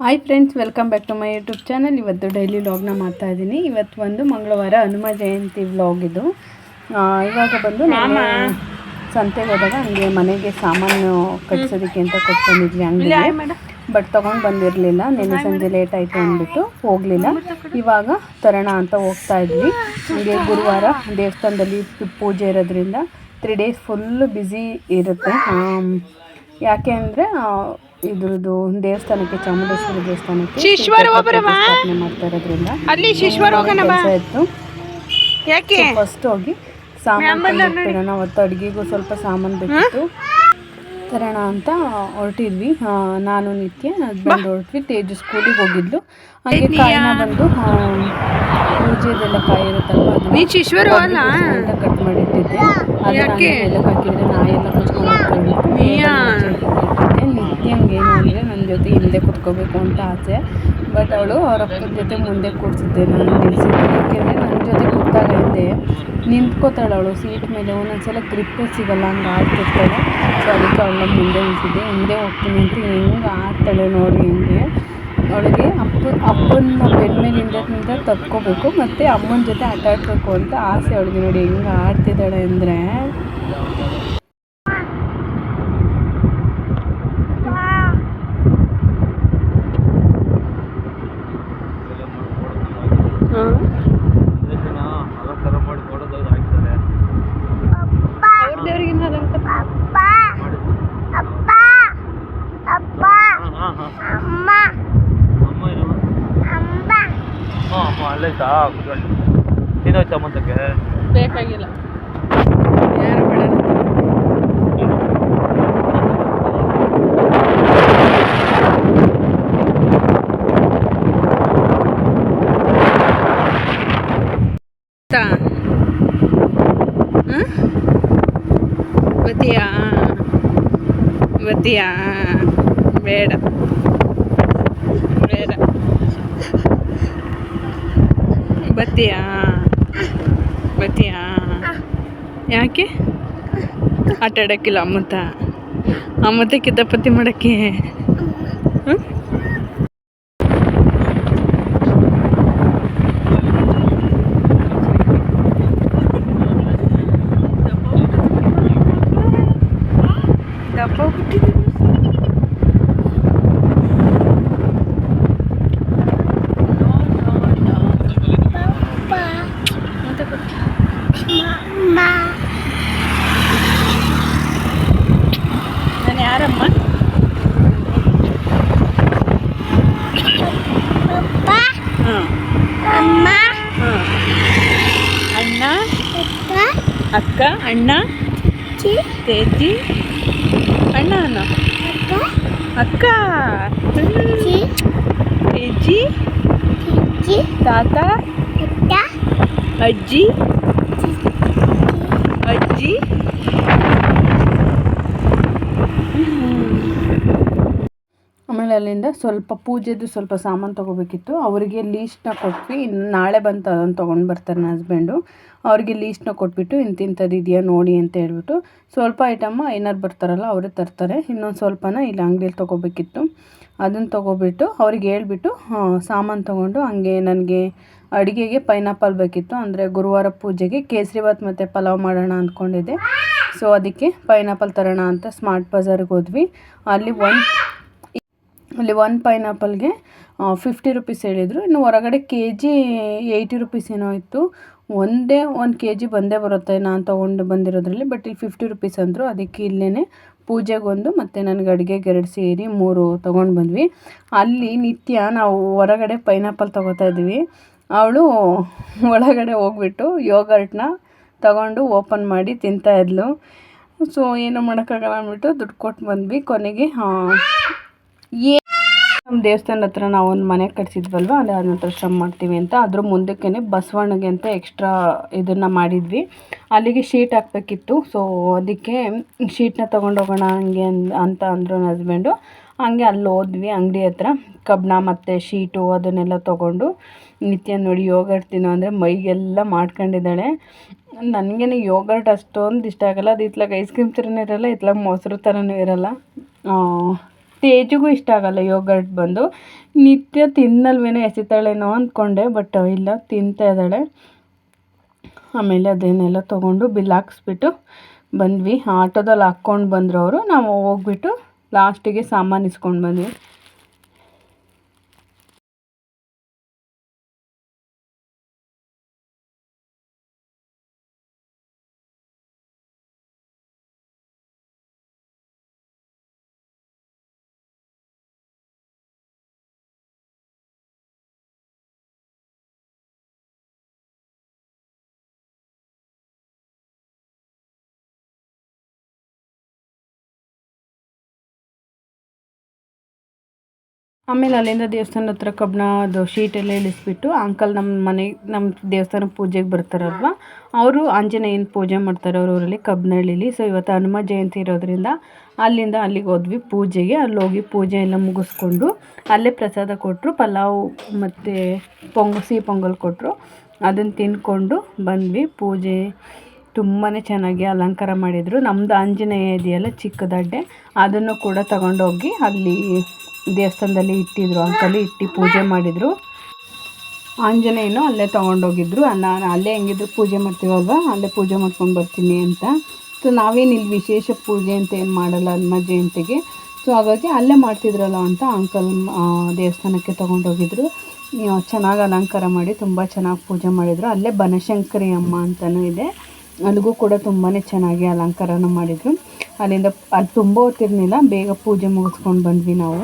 Hi friends, welcome back to my YouTube channel. ಇವತ್ತು daily ವ್ಲಾಗ್ನ ಮಾಡ್ತಾಯಿದ್ದೀನಿ. ಇವತ್ತು ಒಂದು ಮಂಗಳವಾರ ಹನುಮ ಜಯಂತಿ ವ್ಲಾಗ್ ಇದು. ಇವಾಗ ಬಂದು ನಾನು ಸಂತೆಗೆ ಹೋದಾಗ ಹಂಗೆ ಮನೆಗೆ ಸಾಮಾನು ಕಟ್ಸೋದಕ್ಕೆ ಅಂತ ಕೊಟ್ಕೊಂಡಿದ್ವಿ ಅಂಗಡಿಗೆ. ಬಟ್ ತೊಗೊಂಡು ಬಂದಿರಲಿಲ್ಲ, ನೆನ್ನೆ ಸಂಜೆ ಲೇಟ್ ಆಯಿತು ಅಂದ್ಬಿಟ್ಟು ಹೋಗಲಿಲ್ಲ. ಇವಾಗ ತರೋಣ ಅಂತ ಹೋಗ್ತಾ ಇದ್ವಿ. ಹಂಗೆ ಗುರುವಾರ ದೇವಸ್ಥಾನದಲ್ಲಿ ಪೂಜೆ ಇರೋದ್ರಿಂದ 3 days ಫುಲ್ಲು ಬ್ಯುಸಿ ಇರುತ್ತೆ. ಯಾಕೆ ಅಂದರೆ ಇದ್ರದ್ದು ದೇವಸ್ಥಾನಕ್ಕೆ, ಚಾಮುಂಡೇಶ್ವರಿ ದೇವಸ್ಥಾನಕ್ಕೆ ಸ್ಥಾಪನೆ ಮಾಡ್ತಾ ಇರೋದ್ರಿಂದ ಕೆಲಸ ಇತ್ತು. ಫಸ್ಟ್ ಹೋಗಿ ಸಾಮಾನು ಇಟ್ಟಿರೋಣ. ಅವತ್ತು ಅಡುಗೆಗೂ ಸ್ವಲ್ಪ ಸಾಮಾನು ಬೇಕಿತ್ತು, ತರೋಣ ಅಂತ ಹೊರಟಿದ್ವಿ. ನಾನು ನಿತ್ಯ ಹಸ್ಬೆಂಡ್ ಹೊರಟ್ವಿ. ತೇಜು ಸ್ಕೂಲಿಗೆ ಹೋಗಿದ್ಲು. ಹಾಗೆ ಕಾಯಿನ ಬಂದು ಪೂಜೆದೆಲ್ಲ ಕಾಯಿ ಇರುತ್ತಲ್ವ ಅದನ್ನ ಕಟ್ ಮಾಡಿಟ್ಟಿದ್ದೆ. ಅದಕ್ಕೆ ಎಲ್ಲ ಹಾಕಿದ್ರೆ ನಾಯೆಲ್ಲ ಕುಚ್ಕೊಂಡು ಹೋಗ್ತಾ ಇಟ್ಟಿದ್ದೆ. ನಿತ್ಯಂಗೇನು ಅಂದರೆ ನನ್ನ ಜೊತೆ ಹಿಂದೆ ಕುತ್ಕೋಬೇಕು ಅಂತ ಆಸೆ. ಬಟ್ ಅವಳು ಅವ್ರ ಅಪ್ಪನ ಜೊತೆ ಮುಂದೆ ಕೂರಿಸಿದ್ದೆ, ನಾನು ನಿಲ್ಲಿಸಿದ್ದೆ. ಯಾಕೆಂದರೆ ನನ್ನ ಜೊತೆ ಕೂತಾಗ ಹಿಂದೆ ನಿಂತ್ಕೋತಾಳೆ ಅವಳು ಸೀಟ್ ಮೇಲೆ. ಒಂದೊಂದ್ಸಲ ಗ್ರಿಪ್ಪೇ ಸಿಗೋಲ್ಲ, ಹಂಗೆ ಆಡ್ತಿರ್ತಾಳೆ. ಸೊ ಅದಕ್ಕೆ ಅವಳನ್ನ ಮುಂದೆ ನಿಲ್ಲಿಸಿದ್ದೆ. ಹಿಂದೆ ಹೋಗ್ತೀನಿ ಅಂತ ಹೆಂಗೆ ಆಡ್ತಾಳೆ ನೋಡಿ. ಹಿಂಗೆ ಅವಳಿಗೆ ಅಪ್ಪನ ಬೆನ್ನ ಮೇಲಿಂದ ತಕ್ಕೋಬೇಕು ಮತ್ತು ಅಮ್ಮನ ಜೊತೆ ಆಟ ಆಡಬೇಕು ಅಂತ ಆಸೆ ಅವಳಿಗೆ. ನೋಡಿ ಹೆಂಗೆ ಆಡ್ತಿದ್ದಾಳೆ ಅಂದರೆ. ಅಲ್ಲೈತಾ ಏನಾಯ್ತು ಅಮ್ಮಂತಕ್ಕೆ ಬೇಕಾಗಿಲ್ಲ, ಯಾರು ಬೇಡ. ಬತ್ತೀಯಾ ಬತ್ತೀಯಾ ಬೇಡ ಬೇಡ. ಬತ್ತೀಯಾ ಬತ್ತೀಯಾ? ಯಾಕೆ ಆಟ ಆಡೋಕ್ಕಿಲ್ಲ? ಅಮ್ಮತ್ತ ಕಿತಾಪತಿ ಮಾಡೋಕ್ಕೆ. ದಪ್ಪ ಹುಟ್ಟಿದ್ದು ನಾನು ಯಾರಮ್ಮ? ಅಮ್ಮ, ಅಣ್ಣ, ಅಕ್ಕ, ಅಣ್ಣ, ತೇಜಿ, ಅಣ್ಣ, ಅಕ್ಕ, ತೇಜಿ, ತಾತ, ಅಜ್ಜಿ, ಅಜ್ಜಿ. ಆಮೇಲೆ ಅಲ್ಲಿಂದ ಸ್ವಲ್ಪ ಪೂಜೆದು ಸ್ವಲ್ಪ ಸಾಮಾನು ತೊಗೋಬೇಕಿತ್ತು. ಅವರಿಗೆ ಲೀಸ್ಟ್ನ ಕೊಟ್ವಿ. ಇನ್ನು ನಾಳೆ ಬಂತು ಅದನ್ನು ತೊಗೊಂಡು ಬರ್ತಾರೆ ನನ್ನ ಹಸ್ಬೆಂಡು. ಅವ್ರಿಗೆ ಲೀಸ್ಟ್ನ ಕೊಟ್ಬಿಟ್ಟು ಇಂತಿಂಥದ್ದು ಇದೆಯಾ ನೋಡಿ ಅಂತ ಹೇಳ್ಬಿಟ್ಟು, ಸ್ವಲ್ಪ ಐಟಮ್ಮ ಏನಾರು ಬರ್ತಾರಲ್ಲ ಅವರೇ ತರ್ತಾರೆ. ಇನ್ನೊಂದು ಸ್ವಲ್ಪನ ಇಲ್ಲಿ ಅಂಗಡಿಯಲ್ಲಿ ತೊಗೋಬೇಕಿತ್ತು. ಅದನ್ನು ತೊಗೊಬಿಟ್ಟು ಅವ್ರಿಗೆ ಹೇಳ್ಬಿಟ್ಟು ಸಾಮಾನು ತೊಗೊಂಡು, ಹಂಗೆ ನನಗೆ ಅಡುಗೆಗೆ ಪೈನಾಪಲ್ ಬೇಕಿತ್ತು. ಅಂದರೆ ಗುರುವಾರ ಪೂಜೆಗೆ ಕೇಸರಿಬಾತ್ ಮತ್ತು ಪಲಾವ್ ಮಾಡೋಣ ಅಂದ್ಕೊಂಡಿದ್ದೆ. ಸೊ ಅದಕ್ಕೆ ಪೈನಾಪಲ್ ತರೋಣ ಅಂತ ಸ್ಮಾರ್ಟ್ ಬಜಾರಿಗೆ ಹೋದ್ವಿ. ಅಲ್ಲಿ ಒಂದು ಪೈನಾಪಲ್ಗೆ 50 rupees ಹೇಳಿದರು. ಇನ್ನು ಹೊರಗಡೆ KG 80 rupees ಏನೋ ಇತ್ತು. ಒಂದು KG ಬಂದೇ ಬರುತ್ತೆ ನಾನು ತೊಗೊಂಡು ಬಂದಿರೋದ್ರಲ್ಲಿ. ಬಟ್ ಇಲ್ಲಿ 50 rupees ಅಂದರು. ಅದಕ್ಕೆ ಇಲ್ಲೇ ಪೂಜೆಗೊಂದು ಮತ್ತು ನನಗೆ ಅಡುಗೆಗೆ 2 ಸೇರಿ 3 ತೊಗೊಂಡು ಬಂದ್ವಿ. ಅಲ್ಲಿ ನಿತ್ಯ ನಾವು ಹೊರಗಡೆ ಪೈನಾಪಲ್ ತೊಗೋತಾ ಇದ್ವಿ. ಅವಳು ಒಳಗಡೆ ಹೋಗ್ಬಿಟ್ಟು ಯೋಗರ್ಟ್ನ ತಗೊಂಡು ಓಪನ್ ಮಾಡಿ ತಿಂತಾಯಿದ್ಲು. ಸೊ ಏನೂ ಮಾಡೋಕ್ಕಾಗಲ್ಲ ಅಂದ್ಬಿಟ್ಟು ದುಡ್ಡು ಕೊಟ್ಟು ಬಂದ್ವಿ. ಕೊನೆಗೆ ನಮ್ಮ ದೇವಸ್ಥಾನದ ಹತ್ರ ನಾವು ಒಂದು ಮನೆ ಕಟ್ಸಿದ್ವಲ್ವ, ಅಲ್ಲಿ ಅದನ್ನ ದರ್ಶನ ಮಾಡ್ತೀವಿ ಅಂತ ಅದ್ರ ಮುಂದಕ್ಕೆ ಬಸವಣ್ಣಗೆ ಅಂತ ಎಕ್ಸ್ಟ್ರಾ ಇದನ್ನು ಮಾಡಿದ್ವಿ. ಅಲ್ಲಿಗೆ ಶೀಟ್ ಹಾಕಬೇಕಿತ್ತು. ಸೊ ಅದಕ್ಕೆ ಶೀಟ್ನ ತೊಗೊಂಡೋಗೋಣ ಹಂಗೆ ಅಂತ ಅಂದರು ನನ್ನ ಹಸ್ಬೆಂಡು. ಹಂಗೆ ಅಲ್ಲಿ ಹೋದ್ವಿ ಅಂಗಡಿ ಹತ್ರ. ಕಬ್ಬಣ ಮತ್ತು ಶೀಟು ಅದನ್ನೆಲ್ಲ ತೊಗೊಂಡು ನಿತ್ಯ ನೋಡಿ ಯೋಗರ್ಟ್ ತಿನ್ನೋ ಅಂದರೆ ಮೈಗೆಲ್ಲ ಮಾಡ್ಕೊಂಡಿದ್ದಾಳೆ. ನನಗೇನೆ ಯೋಗರ್ಟ್ ಅಷ್ಟೊಂದು ಇಷ್ಟ ಆಗೋಲ್ಲ. ಅದು ಇತ್ಲಾಗ ಐಸ್ ಕ್ರೀಮ್ ಥರನೂ ಇರೋಲ್ಲ, ಇತ್ಲಾಗ ಮೊಸರು ಥರನೂ ಇರೋಲ್ಲ. ತೇಜಿಗೂ ಇಷ್ಟ ಆಗಲ್ಲ ಯೋಗರ್ಟ್ ಬಂದು. ನಿತ್ಯ ತಿನ್ನಲ್ವೇನೋ ಎಸಿತಾಳೇನೋ ಅಂದ್ಕೊಂಡೆ, ಬಟ್ ಇಲ್ಲ, ತಿಂತಾ ಇದ್ದಾಳೆ. ಆಮೇಲೆ ಅದನ್ನೆಲ್ಲ ತೊಗೊಂಡು ಬಿಲ್ ಹಾಕ್ಸ್ಬಿಟ್ಟು ಬಂದ್ವಿ. ಆಟೋದಲ್ಲಿ ಹಾಕ್ಕೊಂಡು ಬಂದರು ಅವರು. ನಾವು ಹೋಗ್ಬಿಟ್ಟು ಲಾಸ್ಟಿಗೆ ಸಾಮಾನು ಇಸ್ಕೊಂಡು ಬಂದ್ವಿ. ಆಮೇಲೆ ಅಲ್ಲಿಂದ ದೇವಸ್ಥಾನದ ಹತ್ರ ಕಬ್ಬಣ ಅದು ಶೀಟೆಲ್ಲ ಇಳಿಸ್ಬಿಟ್ಟು ಅಂಕಲ್ ನಮ್ಮ ದೇವಸ್ಥಾನ ಪೂಜೆಗೆ ಬರ್ತಾರಲ್ವ, ಅವರು ಆಂಜನೇಯನ ಪೂಜೆ ಮಾಡ್ತಾರೆ ಅವ್ರ ಊರಲ್ಲಿ ಕಬ್ಬನಹಳ್ಳಿಲಿ. ಸೊ ಇವತ್ತು ಹನುಮ ಜಯಂತಿ ಇರೋದ್ರಿಂದ ಅಲ್ಲಿಂದ ಅಲ್ಲಿಗೆ ಹೋದ್ವಿ ಪೂಜೆಗೆ. ಅಲ್ಲಿ ಹೋಗಿ ಪೂಜೆ ಎಲ್ಲ ಮುಗಿಸ್ಕೊಂಡು ಅಲ್ಲೇ ಪ್ರಸಾದ ಕೊಟ್ಟರು, ಪಲಾವ್ ಮತ್ತು ಸಿಹಿ ಪೊಂಗಲ್ ಕೊಟ್ಟರು. ಅದನ್ನು ತಿಂದ್ಕೊಂಡು ಬಂದ್ವಿ. ಪೂಜೆ ತುಂಬಾ ಚೆನ್ನಾಗಿ ಅಲಂಕಾರ ಮಾಡಿದರು. ನಮ್ಮದು ಆಂಜನೇಯ ಇದೆಯಲ್ಲ ಚಿಕ್ಕದಡ್ಡೆ, ಅದನ್ನು ಕೂಡ ತಗೊಂಡೋಗಿ ಅಲ್ಲಿ ದೇವಸ್ಥಾನದಲ್ಲಿ ಇಟ್ಟಿದ್ರು. ಅಂಕಲ್ ಇಟ್ಟು ಪೂಜೆ ಮಾಡಿದರು. ಆಂಜನೇಯನು ಅಲ್ಲೇ ತೊಗೊಂಡೋಗಿದ್ರು. ನಾನು ಅಲ್ಲೇ ಹೆಂಗಿದ್ರು ಪೂಜೆ ಮಾಡ್ತೀವಲ್ವ, ಅಲ್ಲೇ ಪೂಜೆ ಮಾಡ್ಕೊಂಡು ಬರ್ತೀನಿ ಅಂತ. ಸೊ ನಾವೇನು ಇಲ್ಲಿ ವಿಶೇಷ ಪೂಜೆ ಅಂತ ಏನು ಮಾಡಲ್ಲ ಹನುಮ ಜಯಂತಿಗೆ. ಸೊ ಹಾಗಾಗಿ ಅಲ್ಲೇ ಮಾಡ್ತಿದ್ರಲ್ಲ ಅಂತ ಅಂಕಲ್ ದೇವಸ್ಥಾನಕ್ಕೆ ತೊಗೊಂಡೋಗಿದ್ರು. ಚೆನ್ನಾಗಿ ಅಲಂಕಾರ ಮಾಡಿ ತುಂಬ ಚೆನ್ನಾಗಿ ಪೂಜೆ ಮಾಡಿದರು. ಅಲ್ಲೇ ಬನಶಂಕರಿ ಅಮ್ಮ ಅಂತಲೂ ಇದೆ, ಅಲ್ಲಿಗೂ ಕೂಡ ತುಂಬಾ ಚೆನ್ನಾಗಿ ಅಲಂಕಾರನ ಮಾಡಿದರು. ಅಲ್ಲಿ ತುಂಬ ಹೊತ್ತಿರಲಿಲ್ಲ, ಬೇಗ ಪೂಜೆ ಮುಗಿಸ್ಕೊಂಡು ಬಂದ್ವಿ ನಾವು.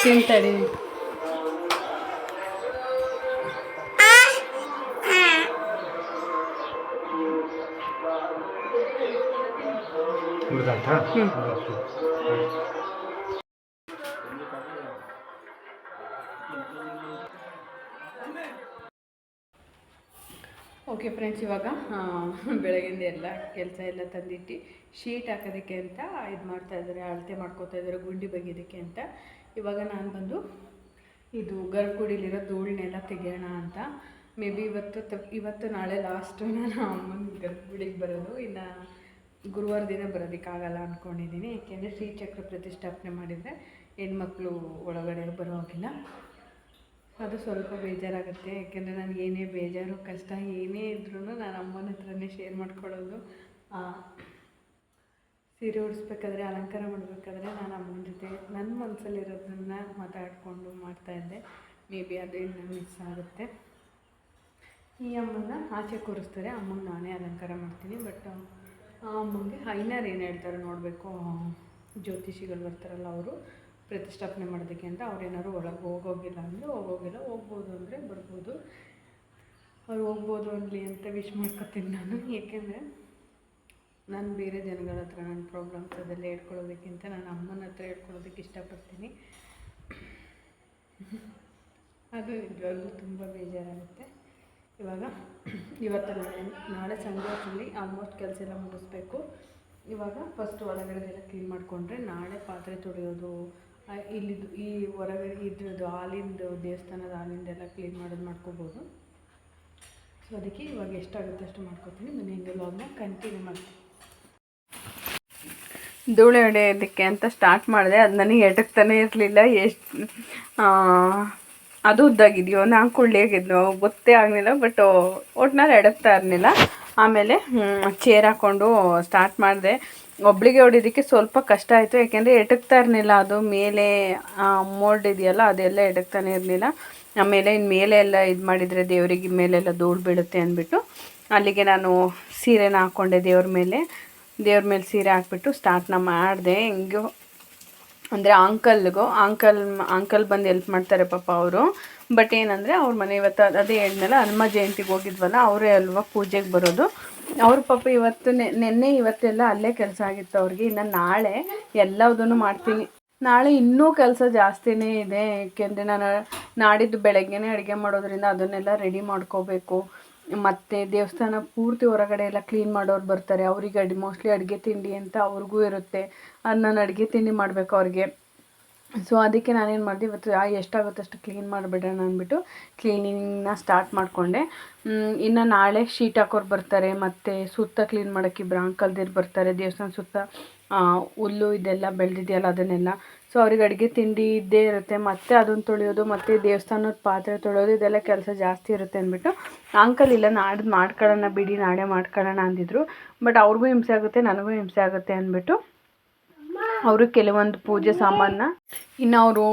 ತಿಂತಾಡಿ ಓಕೆ ಫ್ರೆಂಡ್ಸ್, ಇವಾಗ ಬೆಳಗಿಂದ ಎಲ್ಲ ಕೆಲಸ ಎಲ್ಲ ತಂದಿಟ್ಟು ಶೀಟ್ ಹಾಕೋದಕ್ಕೆ ಅಂತ ಇದು ಮಾಡ್ತಾಯಿದ್ದಾರೆ, ಅಳತೆ ಮಾಡ್ಕೋತಾ ಇದ್ದಾರೆ ಗುಂಡಿ ಬಗೆಯೋದಕ್ಕೆ ಅಂತ. ಇವಾಗ ನಾನು ಬಂದು ಇದು ಗರ್ಭಗುಡಿಲಿರೋ ಧೂಳನ್ನೆಲ್ಲ ತೆಗೆಯೋಣ ಅಂತ. ಮೇ ಬಿ ಇವತ್ತು ನಾಳೆ ಲಾಸ್ಟು ನಾನು ಅಮ್ಮನ ಗರ್ಭಗುಡಿಗೆ ಬರೋದು. ಇನ್ನು ಗುರುವಾರ ದಿನ ಬರೋದಕ್ಕಾಗಲ್ಲ ಅಂದ್ಕೊಂಡಿದ್ದೀನಿ. ಏಕೆಂದರೆ ಶ್ರೀಚಕ್ರ ಪ್ರತಿಷ್ಠಾಪನೆ ಮಾಡಿದರೆ ಹೆಣ್ಮಕ್ಳು ಒಳಗಡೆ ಬರೋವಾಗಿಲ್ಲ. ಅದು ಸ್ವಲ್ಪ ಬೇಜಾರಾಗುತ್ತೆ. ಯಾಕೆಂದರೆ ನನಗೆ ಏನೇ ಬೇಜಾರು ಕಷ್ಟ ಏನೇ ಇದ್ರೂ ನಾನು ಅಮ್ಮನ ಹತ್ರನೇ ಶೇರ್ ಮಾಡ್ಕೊಳ್ಳೋದು. ಸೀರೆ ಉಡಿಸ್ಬೇಕಾದ್ರೆ ಅಲಂಕಾರ ಮಾಡಬೇಕಾದ್ರೆ ನಾನು ಅಮ್ಮನ ಜೊತೆ ನನ್ನ ಮನಸ್ಸಲ್ಲಿರೋದನ್ನು ಮಾತಾಡಿಕೊಂಡು ಮಾಡ್ತಾಯಿದ್ದೆ. ಮೇ ಬಿ ಅದು ಇನ್ನೂ ಮಿಸ್ ಆಗುತ್ತೆ. ಈ ಅಮ್ಮನ ಆಚೆ ಕೂರಿಸ್ತಾರೆ, ಅಮ್ಮಂಗೆ ನಾನೇ ಅಲಂಕಾರ ಮಾಡ್ತೀನಿ. ಬಟ್ ಆ ಅಮ್ಮಂಗೆ ಐನರ್ ಏನು ಹೇಳ್ತಾರೆ ನೋಡಬೇಕು. ಜ್ಯೋತಿಷಿಗಳು ಬರ್ತಾರಲ್ಲ ಅವರು ಪ್ರತಿಷ್ಠಾಪನೆ ಮಾಡೋದಕ್ಕೆ ಅಂತ. ಅವ್ರೇನಾದ್ರು ಒಳಗೆ ಹೋಗೋಗಿಲ್ಲ ಅಂದರೆ ಹೋಗೋಗಿಲ್ಲ, ಹೋಗ್ಬೋದು ಅಂದರೆ ಬರ್ಬೋದು. ಅವ್ರು ಹೋಗ್ಬೋದು ಅನ್ನಲಿ ಅಂತ ವಿಶ್ ಮಾಡ್ಕೊತೀನಿ ನಾನು. ಏಕೆಂದರೆ ನಾನು ಬೇರೆ ಜನಗಳ ಹತ್ರ ನನ್ನ ಪ್ರಾಬ್ಲಮ್ಸ್ ಅದೆಲ್ಲ ಹೇಳ್ಕೊಳ್ಳೋದಕ್ಕಿಂತ ನಾನು ಅಮ್ಮನ ಹತ್ರ ಹೇಳ್ಕೊಳ್ಳೋದಕ್ಕೆ ಇಷ್ಟಪಡ್ತೀನಿ. ಅದು ನಿಜವಾಗ್ಲೂ ತುಂಬ ಬೇಜಾರಾಗುತ್ತೆ. ಇವತ್ತು ನಾಳೆ ಸಂಜೆ ಅಷ್ಟರಲ್ಲಿ ಆಲ್ಮೋಸ್ಟ್ ಕೆಲಸ ಎಲ್ಲ ಮುಗಿಸ್ಬೇಕು. ಇವಾಗ ಫಸ್ಟ್ ಒಳಗಡೆದೆಲ್ಲ ಕ್ಲೀನ್ ಮಾಡಿಕೊಂಡ್ರೆ ನಾಳೆ ಪಾತ್ರೆ ತೊಳೆಯೋದು, ಇಲ್ಲಿದ್ದು ಈ ಹೊರಗಡೆ ಇದ್ರದ್ದು ಹಾಲಿಂದು ದೇವಸ್ಥಾನದ ಹಾಲಿಂದೆಲ್ಲ ಕ್ಲೀನ್ ಮಾಡ್ಕೋಬೋದು. ಸೊ ಅದಕ್ಕೆ ಇವಾಗ ಎಷ್ಟಾಗುತ್ತೆ ಅಷ್ಟು ಮಾಡ್ಕೋತೀನಿ. ಬನ್ನಿ ಹಿಂಗೆ ವ್ಲಾಗ್ನ ಕಂಟಿನ್ಯೂ ಮಾಡ್ತೀನಿ. ಧೂಳು ಹೊಡೆಯೋದಕ್ಕೆ ಅಂತ ಸ್ಟಾರ್ಟ್ ಮಾಡಿದೆ. ಅದು ನನಗೆ ಎಟಕ್ತಾನೆ ಇರಲಿಲ್ಲ. ಅದು ಉದ್ದಾಗಿದೆಯೋ ನಾನು ಕುಳ್ಳಿಯಾಗಿದ್ನೋ ಗೊತ್ತೇ ಆಗಲಿಲ್ಲ. ಬಟ್ ಒಟ್ನಲ್ಲಿ ಎಡಕ್ತಾ ಇರಲಿಲ್ಲ. ಆಮೇಲೆ ಚೇರ್ ಹಾಕ್ಕೊಂಡು ಸ್ಟಾರ್ಟ್ ಮಾಡಿದೆ. ಒಬ್ಳಿಗೆ ಹೊಡಿಯೋದಕ್ಕೆ ಸ್ವಲ್ಪ ಕಷ್ಟ ಆಯಿತು. ಯಾಕೆಂದರೆ ಎಟಕ್ತಾ ಇರಲಿಲ್ಲ. ಅದು ಮೇಲೆ ಮೋಲ್ಡ್ ಇದೆಯಲ್ಲ ಅದೆಲ್ಲ ಎಡಕ್ತಾನೆ ಇರಲಿಲ್ಲ. ಆಮೇಲೆ ಇನ್ನು ಮೇಲೆ ಎಲ್ಲ ಇದು ಮಾಡಿದರೆ ದೇವರಿಗೆ ಮೇಲೆಲ್ಲ ಧೂಳು ಬೀಳುತ್ತೆ ಅಂದ್ಬಿಟ್ಟು ಅಲ್ಲಿಗೆ ನಾನು ಸೀರೆನ ಹಾಕ್ಕೊಂಡೆ. ದೇವ್ರ ಮೇಲೆ ಸೀರೆ ಹಾಕ್ಬಿಟ್ಟು ಸ್ಟಾರ್ಟ್ನ ಮಾಡಿದೆ. ಹೆಂಗೋ ಅಂದರೆ ಅಂಕಲ್ ಬಂದು ಹೆಲ್ಪ್ ಮಾಡ್ತಾರೆ ಪಾಪ ಅವರು. ಬಟ್ ಏನಂದರೆ ಅವ್ರ ಮನೆ ಇವತ್ತು ಅದೇ ಹೇಳಿದ್ಮೇಲೆ ಹನುಮ ಜಯಂತಿಗೆ ಹೋಗಿದ್ವಲ್ಲ, ಅವರೇ ಅಲ್ವಾ ಪೂಜೆಗೆ ಬರೋದು. ಅವ್ರ ಪಾಪ ನೆನ್ನೆ ಇವತ್ತೆಲ್ಲ ಅಲ್ಲೇ ಕೆಲಸ ಆಗಿತ್ತು ಅವ್ರಿಗೆ. ಇನ್ನು ನಾಳೆ ಎಲ್ಲದನ್ನು ಮಾಡ್ತೀನಿ. ನಾಳೆ ಇನ್ನೂ ಕೆಲಸ ಜಾಸ್ತಿನೇ ಇದೆ. ಏಕೆಂದರೆ ನಾನು ನಾಡಿದ್ದು ಬೆಳಗ್ಗೆನೇ ಅಡುಗೆ ಮಾಡೋದ್ರಿಂದ ಅದನ್ನೆಲ್ಲ ರೆಡಿ ಮಾಡ್ಕೋಬೇಕು. ಮತ್ತು ದೇವಸ್ಥಾನ ಪೂರ್ತಿ ಹೊರಗಡೆ ಎಲ್ಲ ಕ್ಲೀನ್ ಮಾಡೋರು ಬರ್ತಾರೆ. ಅವ್ರಿಗೆ ಮೋಸ್ಟ್ಲಿ ಅಡುಗೆ ತಿಂಡಿ ಅಂತ ಅವ್ರಿಗೂ ಇರುತ್ತೆ. ಅದು ನಾನು ಅಡುಗೆ ತಿಂಡಿ ಮಾಡಬೇಕು ಅವ್ರಿಗೆ. ಸೊ ಅದಕ್ಕೆ ನಾನೇನು ಮಾಡಿದೆ, ಇವತ್ತು ಎಷ್ಟಾಗುತ್ತೋ ಅಷ್ಟು ಕ್ಲೀನ್ ಮಾಡಿಬಿಡೋಣ ಅಂದ್ಬಿಟ್ಟು ಕ್ಲೀನಿಂಗ್ನ ಸ್ಟಾರ್ಟ್ ಮಾಡಿಕೊಂಡೆ. ಇನ್ನು ನಾಳೆ ಶೀಟ್ ಹಾಕೋರು ಬರ್ತಾರೆ, ಮತ್ತು ಸುತ್ತ ಕ್ಲೀನ್ ಮಾಡೋಕ್ಕೆ ಇಬ್ಬರು ಅಂಕಲ್ದಿರು ಬರ್ತಾರೆ. ದೇವಸ್ಥಾನ ಸುತ್ತ ಹುಲ್ಲು ಇದೆಲ್ಲ ಬೆಳೆದಿದೆಯಲ್ಲ ಅದನ್ನೆಲ್ಲ. ಸೊ ಅವ್ರಿಗೆ ಅಡುಗೆ ತಿಂಡಿ ಇದ್ದೇ ಇರುತ್ತೆ, ಮತ್ತು ಅದನ್ನು ತೊಳೆಯೋದು, ಮತ್ತು ದೇವಸ್ಥಾನದ ಪಾತ್ರೆ ತೊಳೆಯೋದು, ಇದೆಲ್ಲ ಕೆಲಸ ಜಾಸ್ತಿ ಇರುತ್ತೆ ಅಂದ್ಬಿಟ್ಟು ಅಂಕಲ್ ಇಲ್ಲ ನಾಡ್ದು ಮಾಡ್ಕೊಳ್ಳೋಣ ಬಿಡಿ, ನಾಳೆ ಮಾಡ್ಕೊಳ್ಳೋಣ ಅಂದಿದ್ರು. ಬಟ್ ಅವ್ರಿಗೂ ಹಿಂಸೆ ಆಗುತ್ತೆ, ನನಗೂ ಹಿಂಸೆ ಆಗುತ್ತೆ ಅಂದ್ಬಿಟ್ಟು ಅವರು ಕೆಲವೊಂದು ಪೂಜೆ ಸಾಮಾನ, ಇನ್ನು ಅವರು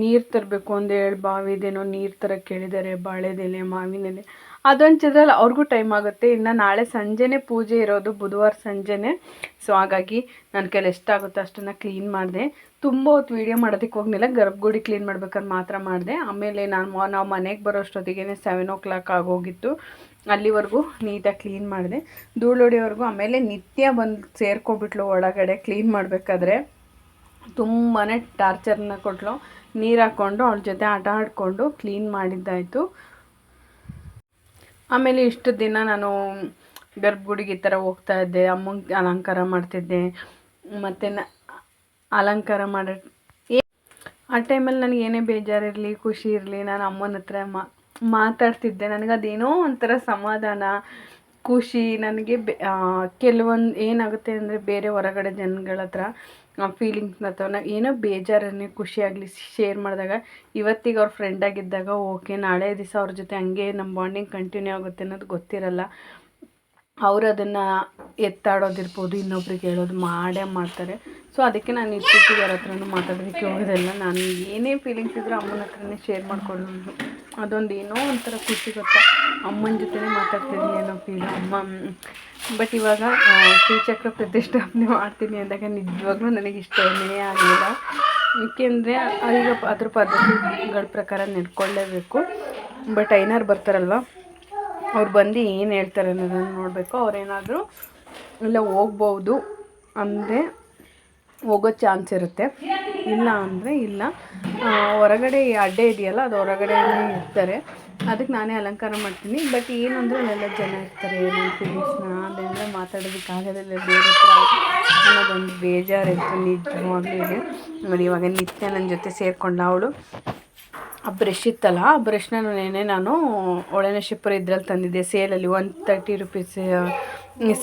ನೀರು ತರಬೇಕು ಒಂದು 2 ಬಾವಿದೇನೋ ನೀರು ತರಕ್ಕೆ ಕೇಳಿದ್ದಾರೆ. ಬಾಳೆದೆಲೆ, ಮಾವಿನೆಲೆ ಅದೊಂಚಿದ್ರಲ್ಲಿ ಅವ್ರಿಗೂ ಟೈಮ್ ಆಗುತ್ತೆ. ಇನ್ನು ನಾಳೆ ಸಂಜೆನೇ ಪೂಜೆ ಇರೋದು, ಬುಧವಾರ ಸಂಜೆನೇ. ಸೊ ಹಾಗಾಗಿ ನನ್ನ ಕೈಲಿ ಎಷ್ಟಾಗುತ್ತೋ ಅಷ್ಟನ್ನು ಕ್ಲೀನ್ ಮಾಡಿದೆ. ತುಂಬ ಹೊತ್ತು ವೀಡಿಯೋ ಮಾಡೋದಕ್ಕೆ ಹೋಗಲಿಲ್ಲ, ಗರ್ಭಗುಡಿ ಕ್ಲೀನ್ ಮಾಡ್ಬೇಕಾದ್ರೆ ಮಾತ್ರ ಮಾಡಿದೆ. ಆಮೇಲೆ ನಾವು ಮನೆಗೆ ಬರೋ ಅಷ್ಟೊತ್ತಿಗೆ 7 o'clock ಆಗೋಗಿತ್ತು. ಅಲ್ಲಿವರೆಗೂ ನೀಟಾಗಿ ಕ್ಲೀನ್ ಮಾಡಿದೆ. ಧೂಳು ಹೊಡಿಯೋವರೆಗೂ. ಆಮೇಲೆ ನಿತ್ಯ ಬಂದು ಸೇರ್ಕೊಬಿಟ್ಲು ಒಳಗಡೆ ಕ್ಲೀನ್ ಮಾಡಬೇಕಾದ್ರೆ. ತುಂಬಾ ಟಾರ್ಚರ್ನ ಕೊಟ್ಲು. ನೀರು ಹಾಕ್ಕೊಂಡು ಅವಳ ಜೊತೆ ಆಟ ಆಡಿಕೊಂಡು ಕ್ಲೀನ್ ಮಾಡಿದ್ದಾಯಿತು. ಆಮೇಲೆ ಇಷ್ಟು ದಿನ ನಾನು ಗರ್ಭಗುಡಿಗೆ ಈ ಥರ ಹೋಗ್ತಾಯಿದ್ದೆ, ಅಮ್ಮಂಗೆ ಅಲಂಕಾರ ಮಾಡ್ತಿದ್ದೆ. ಮತ್ತು ಅಲಂಕಾರ ಮಾಡೋ ಆ ಟೈಮಲ್ಲಿ ನನಗೆ ಏನೇ ಬೇಜಾರಿರಲಿ, ಖುಷಿ ಇರಲಿ, ನಾನು ಅಮ್ಮನ ಹತ್ರ ಮಾತಾಡ್ತಿದ್ದೆ. ನನಗದೇನೋ ಒಂಥರ ಸಮಾಧಾನ, ಖುಷಿ. ನನಗೆ ಕೆಲವೊಂದು ಏನಾಗುತ್ತೆ ಅಂದರೆ, ಬೇರೆ ಹೊರಗಡೆ ಜನಗಳ ಹತ್ರ ಫೀಲಿಂಗ್ಸ್ನ ಅಥವಾ ಏನೋ ಬೇಜಾರನ್ನೇ ಖುಷಿಯಾಗಲಿ ಶೇರ್ ಮಾಡಿದಾಗ, ಇವತ್ತಿಗೆ ಅವ್ರ ಫ್ರೆಂಡಾಗಿದ್ದಾಗ ಓಕೆ, ನಾಳೆ ದಿವಸ ಅವ್ರ ಜೊತೆ ಹಂಗೆ ನಮ್ಮ ಬಾಂಡಿಂಗ್ ಕಂಟಿನ್ಯೂ ಆಗುತ್ತೆ ಅನ್ನೋದು ಗೊತ್ತಿರಲ್ಲ. ಅವರು ಅದನ್ನು ಎತ್ತಾಡೋದಿರ್ಬೋದು, ಇನ್ನೊಬ್ರಿಗೆ ಹೇಳೋದು ಮಾಡೇ ಮಾಡ್ತಾರೆ. ಸೊ ಅದಕ್ಕೆ ನಾನು ಇತ್ತೀಚೆಗೆ ಯಾರ ಹತ್ರನೂ ಮಾತಾಡೋದಕ್ಕೆ ಹೋಗೋದಿಲ್ಲ. ನಾನು ಏನೇ ಫೀಲಿಂಗ್ಸ್ ಇದ್ದರೂ ಅಮ್ಮನ ಹತ್ರನೇ ಶೇರ್ ಮಾಡ್ಕೊಳ್ಳೋದು. ಅದೊಂದು ಏನೋ ಒಂಥರ ಖುಷಿ ಗೊತ್ತಾ, ಅಮ್ಮನ ಜೊತೆನೇ ಮಾತಾಡ್ತಿದ್ದೀನಿ ಏನೋ ಫೀಲ್ ಅಮ್ಮ. ಬಟ್ ಇವಾಗ ಶ್ರೀಚಕ್ರ ಪ್ರತಿಷ್ಠಾಪನೆ ಮಾಡ್ತೀನಿ ಅಂದಾಗ ನಿಜವಾಗ್ಲೂ ನನಗೆ ಇಷ್ಟನೇ ಆಗಲಿಲ್ಲ. ಏಕೆಂದರೆ ಈಗ ಅದ್ರ ಪದ್ಧತಿಗಳ ಪ್ರಕಾರ ನಡ್ಕೊಳ್ಳೇಬೇಕು. ಬಟ್ ಐನಾರು ಬರ್ತಾರಲ್ವ, ಅವ್ರು ಬಂದು ಏನು ಹೇಳ್ತಾರೆ ಅನ್ನೋದನ್ನು ನೋಡಬೇಕು. ಅವ್ರೇನಾದರೂ ಇಲ್ಲ ಹೋಗ್ಬೋದು ಅಂದರೆ ಹೋಗೋ ಚಾನ್ಸ್ ಇರುತ್ತೆ, ಇಲ್ಲ ಅಂದರೆ ಇಲ್ಲ. ಹೊರಗಡೆ ಅಡ್ಡೆ ಇದೆಯಲ್ಲ, ಅದು ಹೊರಗಡೆನೇ ಇರ್ತಾರೆ. ಅದಕ್ಕೆ ನಾನೇ ಅಲಂಕಾರ ಮಾಡ್ತೀನಿ. ಬಟ್ ಏನು ಅಂದರೆ ಅಲ್ಲೆಲ್ಲ ಜನ ಇರ್ತಾರೆ, ನನ್ನ ಫೀಲಿಂಗ್ಸ್ನ ಅದೆಲ್ಲ ಮಾತಾಡೋದಕ್ಕಾಗೋದಿಲ್ಲ ಬೇರೆ ಹತ್ರ ಅನ್ನೋದೊಂದು ಬೇಜಾರಿತ್ತು ನಿಜವಾಗ್ಲೂ ಇದೆ. ನೋಡಿ ಇವಾಗ ನಿತ್ಯ ನನ್ನ ಜೊತೆ ಸೇರಿಕೊಂಡ ಅವಳು. ಆ ಬ್ರಷ್ ಇತ್ತಲ್ಲ, ಆ ಬ್ರಷ್ನ ನಾನು ಒಳನೇಶಿಪುರ ಇದ್ರಲ್ಲಿ ತಂದಿದ್ದೆ, ಸೇಲಲ್ಲಿ 130 rupees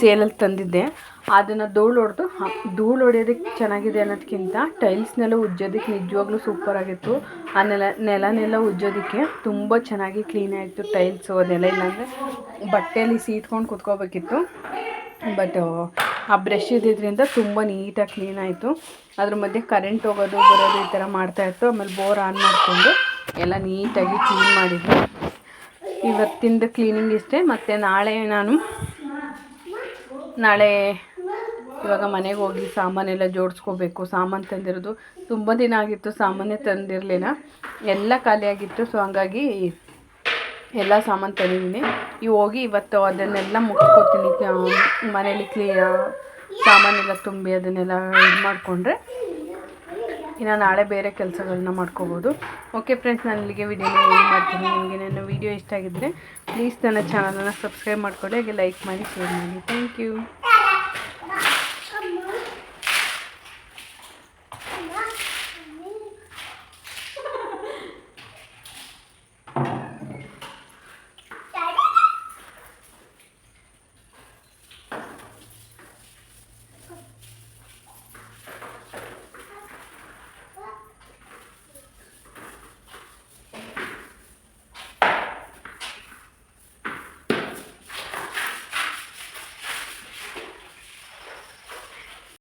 ಸೇಲಲ್ಲಿ ತಂದಿದ್ದೆ. ಅದನ್ನು ಧೂಳು ಹೊಡೆಯೋದಕ್ಕೆ ಚೆನ್ನಾಗಿದೆ ಅನ್ನೋದಕ್ಕಿಂತ ಟೈಲ್ಸ್ನೆಲ್ಲ ಉಜ್ಜೋದಕ್ಕೆ ನಿಜವಾಗ್ಲೂ ಸೂಪರಾಗಿತ್ತು. ಆ ನೆಲನೆಲ್ಲ ಉಜ್ಜೋದಕ್ಕೆ ತುಂಬ ಚೆನ್ನಾಗಿ ಕ್ಲೀನ್ ಆಯಿತು. ಟೈಲ್ಸು ಅದೆಲ್ಲ ಇಲ್ಲಾಂದರೆ ಬಟ್ಟೆಯಲ್ಲಿ ಸೀಟ್ಕೊಂಡು ಕುತ್ಕೋಬೇಕಿತ್ತು. ಬಟ್ ಆ ಬ್ರಷ್ ಇದ್ದಿದ್ದರಿಂದ ತುಂಬ ನೀಟಾಗಿ ಕ್ಲೀನ್ ಆಯಿತು. ಅದ್ರ ಮಧ್ಯೆ ಕರೆಂಟ್ ಹೋಗೋದು ಬರೋದು ಈ ಥರ ಮಾಡ್ತಾಯಿತ್ತು. ಆಮೇಲೆ ಬೋರ್ ಆನ್ ಮಾಡಿಕೊಂಡು ಎಲ್ಲ ನೀಟಾಗಿ ಕ್ಲೀನ್ ಮಾಡಿದ್ವಿ. ಇವತ್ತಿಂದ ಕ್ಲೀನಿಂಗ್ ಇಷ್ಟೇ. ಮತ್ತು ನಾಳೆ ಇವಾಗ ಮನೆಗೆ ಹೋಗಿ ಸಾಮಾನೆಲ್ಲ ಜೋಡಿಸ್ಕೋಬೇಕು. ಸಾಮಾನು ತಂದಿರೋದು ತುಂಬ ದಿನ ಆಗಿತ್ತು, ಸಾಮಾನೇ ತಂದಿರಲಿಲ್ಲ, ಎಲ್ಲ ಖಾಲಿಯಾಗಿತ್ತು. ಸೊ ಹಂಗಾಗಿ ಎಲ್ಲ ಸಾಮಾನು ತಂದಿದ್ದೀನಿ. ಹೋಗಿ ಇವತ್ತು ಅದನ್ನೆಲ್ಲ ಮುಗಿಸ್ಕೊತೀನಿ. ಮನೇಲಿ ಸಾಮಾನೆಲ್ಲ ತುಂಬಿ ಅದನ್ನೆಲ್ಲ ಇದು ಮಾಡಿಕೊಂಡ್ರೆ ಇನ್ನು ನಾಳೆ ಬೇರೆ ಕೆಲಸಗಳನ್ನ ಮಾಡ್ಕೋಬೋದು. ಓಕೆ ಫ್ರೆಂಡ್ಸ್, ನಾನು ಇಲ್ಲಿಗೆ ವಿಡಿಯೋನ ಏನು ಮಾಡ್ತೀನಿ. ನಿಮಗೆ ನನ್ನ ವಿಡಿಯೋ ಇಷ್ಟ ಆಗಿದ್ದರೆ ಪ್ಲೀಸ್ ನನ್ನ ಚಾನಲನ್ನು ಸಬ್ಸ್ಕ್ರೈಬ್ ಮಾಡಿಕೊಳ್ಳಿ, ಹಾಗೆ ಲೈಕ್ ಮಾಡಿ, ಶೇರ್ ಮಾಡಿ. Thank you.